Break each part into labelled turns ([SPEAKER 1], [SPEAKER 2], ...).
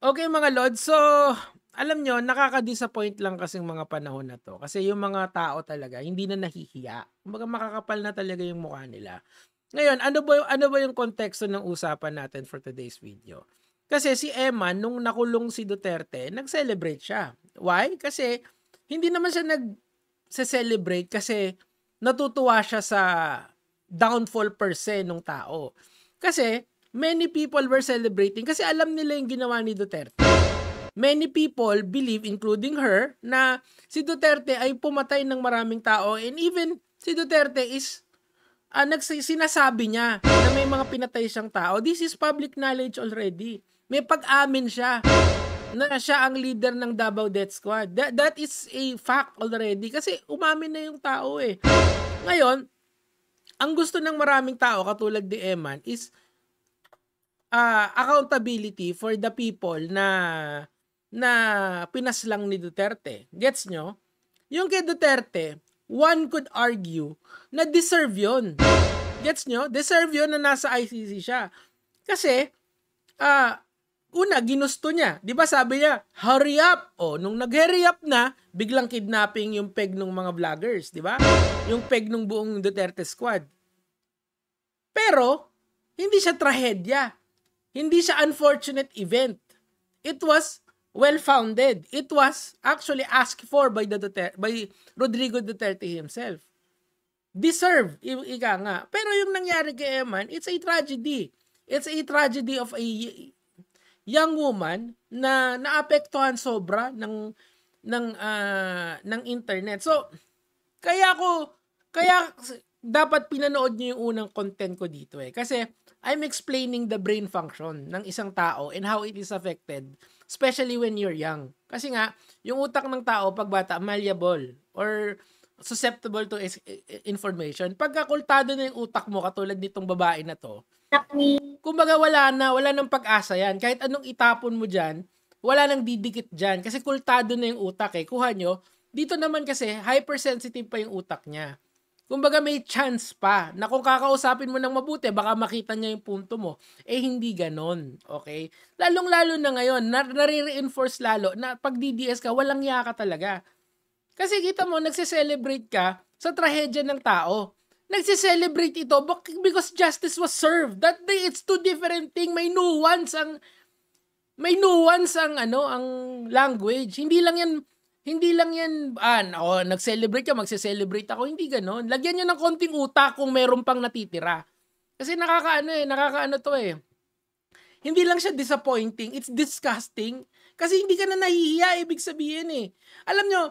[SPEAKER 1] Okay mga lods, so alam nyo nakaka-disappoint lang kasing mga panahon na 'to, kasi yung mga tao talaga hindi na nahihiya. Kumbaga makakapal na talaga yung mukha nila. Ngayon ano ba yung konteksto ng usapan natin for today's video? Kasi si Eman nung nakulong si Duterte nag-celebrate siya. Why? Kasi hindi naman siya nagse-celebrate kasi natutuwa siya sa downfall per se nung tao. Kasi many people were celebrating kasi alam nila yung ginawa ni Duterte. Many people believe, including her, na si Duterte ay pumatay ng maraming tao, and even si Duterte is sinasabi niya na may mga pinatay siyang tao. This is public knowledge already. May pag-amin siya na siya ang leader ng Davao Death Squad. That is a fact already kasi umamin na yung tao eh. Ngayon, ang gusto ng maraming tao katulad ni Eman is accountability for the people na pinaslang ni Duterte. Gets nyo? Yung kay Duterte, one could argue na deserve yun. Gets nyo? Deserve yun na nasa ICC siya. Kasi, una, ginusto niya. Di ba sabi niya, hurry up. O, nung nag-hurry up na, biglang kidnapping yung peg ng mga vloggers. Di ba? Yung peg ng buong Duterte squad. Pero, hindi siya trahedya. Hindi siya unfortunate event. It was well-founded. It was actually asked for by Rodrigo Duterte himself. Deserve, ika nga. Pero yung nangyari kay Eman, it's a tragedy. It's a tragedy of a young woman na naapektuhan sobra ng internet. So, kaya dapat pinanood niyo yung unang content ko dito eh. Kasi I'm explaining the brain function ng isang tao and how it is affected, especially when you're young. Kasi nga, yung utak ng tao pag bata, malleable or susceptible to information. Pagkakultado na yung utak mo, katulad nitong babae na to, kumbaga wala nang pag-asa yan. Kahit anong itapon mo dyan, wala nang didikit dyan. Kasi kultado na yung utak eh. Kuha nyo, dito naman kasi hypersensitive pa yung utak niya. Kumbaga may chance pa na kung kakausapin mo ng mabuti, baka makita niya yung punto mo. Eh hindi ganon, okay? Lalong-lalo na ngayon, nare-reinforce lalo na pag DDS ka, walang iya ka talaga. Kasi kita mo, nagse-celebrate ka sa trahedya ng tao. Nagse-celebrate ito because justice was served. That day, it's two different thing. May nuance ang ang language. Hindi lang yan, nag-celebrate ka, magse-celebrate ako. Hindi ganon. Lagyan nyo ng konting utak kung meron pang natitira. Kasi nakakaano to eh. Hindi lang siya disappointing, it's disgusting. Kasi hindi ka na nahihiya, ibig sabihin eh. Alam nyo,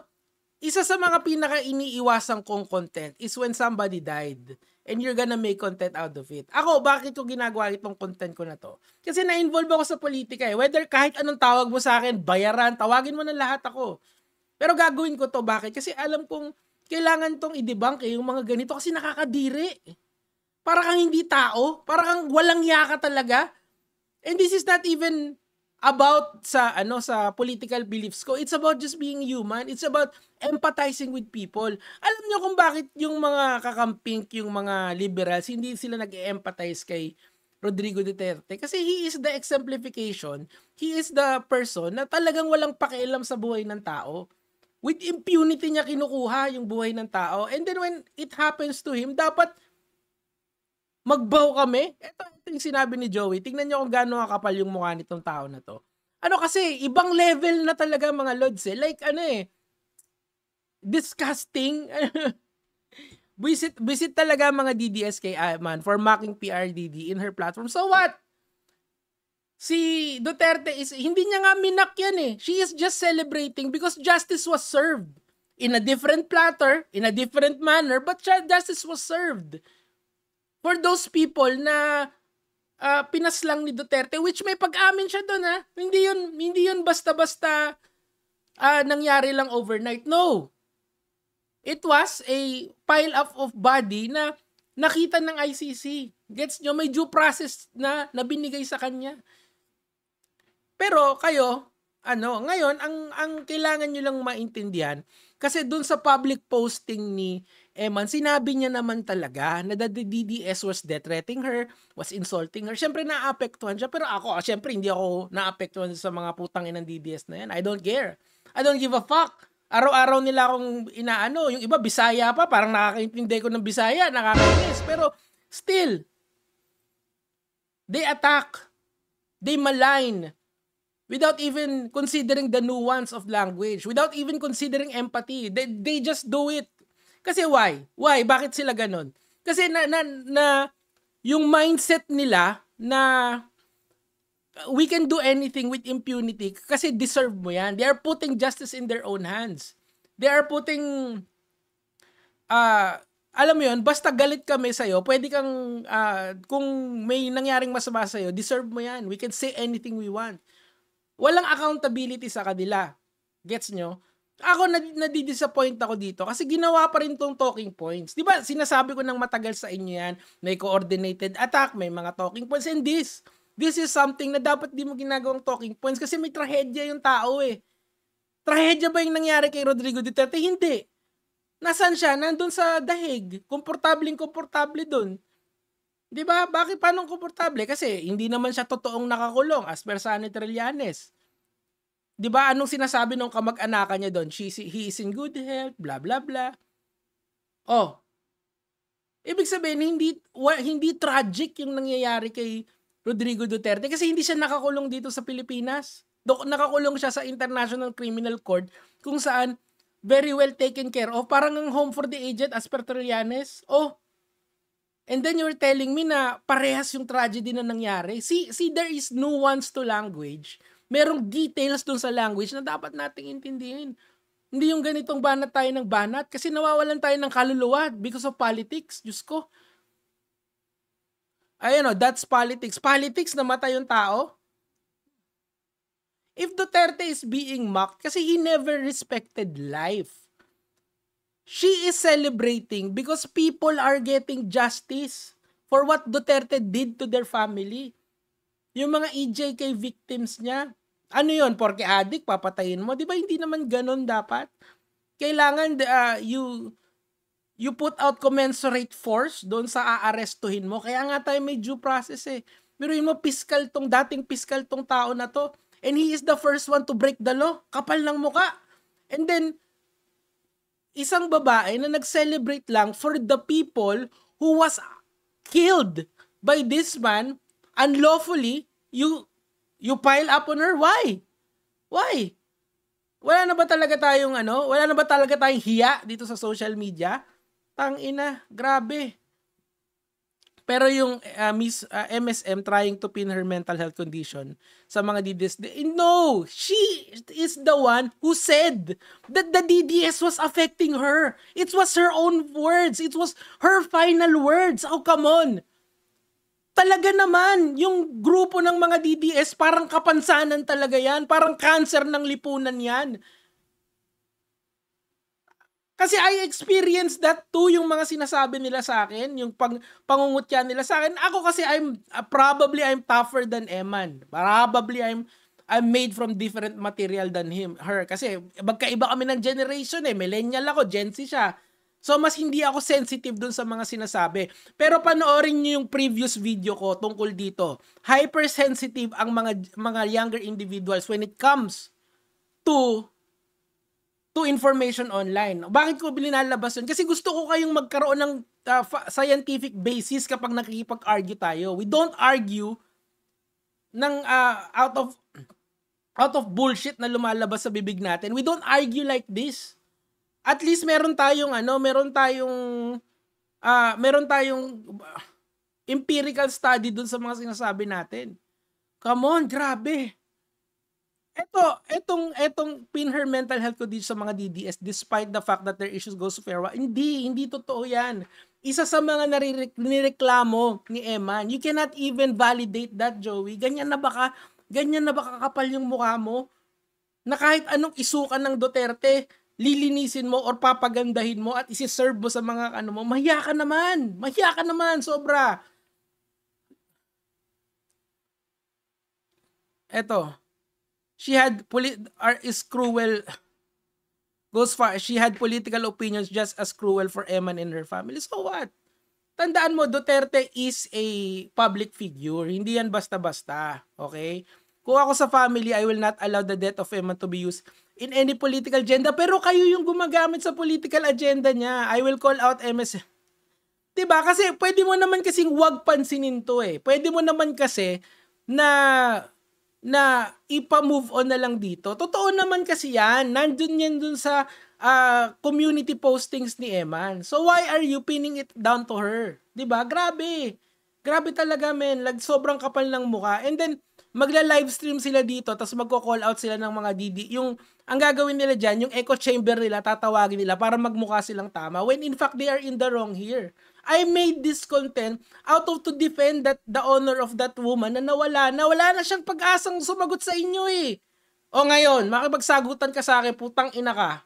[SPEAKER 1] isa sa mga pinaka-iniiwasan kong content is when somebody died and you're gonna make content out of it. Ako, bakit ko ginagawa itong content ko na to? Kasi na-involve ako sa politika eh. Whether kahit anong tawag mo sa akin, bayaran, tawagin mo na lahat ako. Pero gagawin ko to, bakit? Kasi alam kong kailangan tong i-debunk yung mga ganito kasi nakakadiri. Para kang hindi tao, para kang walang yaka talaga. And this is not even about sa political beliefs ko. It's about just being human. It's about empathizing with people. Alam niyo kung bakit yung mga kakampink, yung mga liberals, hindi sila nag-empathize kay Rodrigo Duterte? Kasi he is the exemplification. He is the person na talagang walang pakialam sa buhay ng tao. With impunity niya kinukuha yung buhay ng tao. And then when it happens to him, dapat magbaw kami. Ito yung sinabi ni Joey. Tingnan niyo kung gaano kakapal yung mukha nitong tao na to. Kasi, ibang level na talaga mga lods eh. Like disgusting. Visit talaga mga DDS kay Eman for mocking PRDD in her platform. So what? Si Duterte hindi niya nga minak yan eh. She is just celebrating because justice was served. In a different platter, in a different manner, but justice was served. For those people na pinaslang ni Duterte, which may pag-amin siya doon ha. Hindi yun basta-basta nangyari lang overnight. No. It was a pile up of body na nakita ng ICC. Gets nyo? May due process na binigay sa kanya. Pero kayo, ngayon, ang kailangan nyo lang maintindihan, Kasi dun sa public posting ni Eman, sinabi niya naman talaga na the DDS was threatening her, was insulting her. Siyempre naapektuhan siya, pero ako, siyempre hindi ako naapektuhan sa mga putang inang DDS na yan. I don't care. I don't give a fuck. Araw-araw nila akong inaano. Yung iba, Bisaya pa. Parang nakakaintindi ko ng Bisaya. Nakakainis. Pero still, they attack. They malign. Without even considering the nuance of language. Without even considering empathy. They just do it. Kasi why? Why? Bakit sila ganon? Kasi na yung mindset nila na we can do anything with impunity kasi deserve mo yan. They are putting justice in their own hands. They are putting alam mo yun, basta galit kami sa'yo, pwede kang, kung may nangyaring masama sa'yo, deserve mo yan. We can say anything we want. Walang accountability sa kanila. Gets nyo? Ako, nadidisappoint ako dito kasi ginawa pa rin tong talking points. Di ba, sinasabi ko ng matagal sa inyo yan, may coordinated attack, may mga talking points, and this is something na dapat di mo ginagawang talking points kasi may trahedya yung tao eh. Trahedya ba yung nangyari kay Rodrigo Duterte? Hindi. Nasaan siya? Nandun sa dahig. Komportable dun. Di ba? Bakit paano komportable? Kasi hindi naman siya totoong nakakulong as per Sunny Trillanes. Di ba? Anong sinasabi ng kamag-anakan niya doon? He is in good health, blah blah blah. Oh. Ibig sabihin, hindi tragic yung nangyayari kay Rodrigo Duterte kasi hindi siya nakakulong dito sa Pilipinas. Nakakulong siya sa International Criminal Court kung saan very well taken care of. Parang ang home for the aged as per Trillanes. Oh. And then you're telling me na parehas yung tragedy na nangyari. See, there is nuance to language. Merong details dun sa language na dapat nating intindihin. Hindi yung ganitong banat tayo ng banat kasi nawawalan tayo ng kaluluwa because of politics. Diyos ko. Ayun o, that's politics. Politics, namatay yung tao. If Duterte is being mocked kasi he never respected life. She is celebrating because people are getting justice for what Duterte did to their family. Yung mga EJK victims niya. Ano yun? Porke adik, papatayin mo? Di ba hindi naman ganun dapat? Kailangan you put out commensurate force doon sa aarestuhin mo. Kaya nga tayo may due process eh. Pero yun mo, dating piskal tong tao na to. And he is the first one to break the law. Kapal ng muka. And then, isang babae na nag-celebrate lang for the people who was killed by this man unlawfully, you pile up on her. Why? Wala na ba talaga tayong hiya dito sa social media? Tangina, grabe. Pero yung MSM trying to pin her mental health condition sa mga DDS, no, she is the one who said that the DDS was affecting her. It was her own words. It was her final words. Oh, come on. Talaga naman, yung grupo ng mga DDS, parang kapansanan talaga yan. Parang cancer ng lipunan yan. Kasi I experienced that too, yung mga sinasabi nila sa akin, yung pangungutya nila sa akin. Ako kasi I'm tougher than Eman. Probably I'm made from different material than her. Kasi magkaiba kami ng generation eh. Millennial ako, Gen Z siya. So mas hindi ako sensitive dun sa mga sinasabi. Pero panoorin niyo yung previous video ko tungkol dito. Hypersensitive ang mga younger individuals when it comes to information online. Bakit ko bilinalabas yun? Kasi gusto ko kayong magkaroon ng scientific basis kapag nakikipag-argue tayo. We don't argue ng out of bullshit na lumalabas sa bibig natin. We don't argue like this. At least meron tayong empirical study dun sa mga sinasabi natin. Come on, grabe. Etong pin her mental health condition sa mga DDS despite the fact that their issues goes to fair. Hindi totoo yan. Isa sa mga nireklamo ni Eman. You cannot even validate that, Joey. Ganyan na ba kakapal yung mukha mo? Na kahit anong isukan ng Duterte, lilinisin mo or papagandahin mo at isi-serve mo sa mga mo, mahiya ka naman, sobra. Eto. She had is cruel goes far, she had political opinions just as cruel for Eman and her family. So what? Tandaan mo, Duterte is a public figure. Hindi yan basta-basta. Okay? Kung ako sa family, I will not allow the death of Eman to be used in any political agenda. Pero kayo yung gumagamit sa political agenda niya. I will call out MS. Diba? Kasi pwede mo naman kasing wag pansinin to eh. Pwede mo naman kasi na ipa-move on na lang dito. Totoo naman kasi yan. Nandun yan dun sa community postings ni Eman. So why are you pinning it down to her? 'Di ba? Grabe. Grabe talaga, men. Like sobrang kapal ng mukha. And then magla-live stream sila dito tapos magko-call out sila ng mga yung ang gagawin nila diyan, yung echo chamber nila, tatawagin nila para magmukha silang tama when in fact they are in the wrong here. I made this content out of to defend the honor of that woman na nawala na siyang pag-asang sumagot sa inyo eh. O ngayon, makipagsagutan ka sa akin, putang ina ka.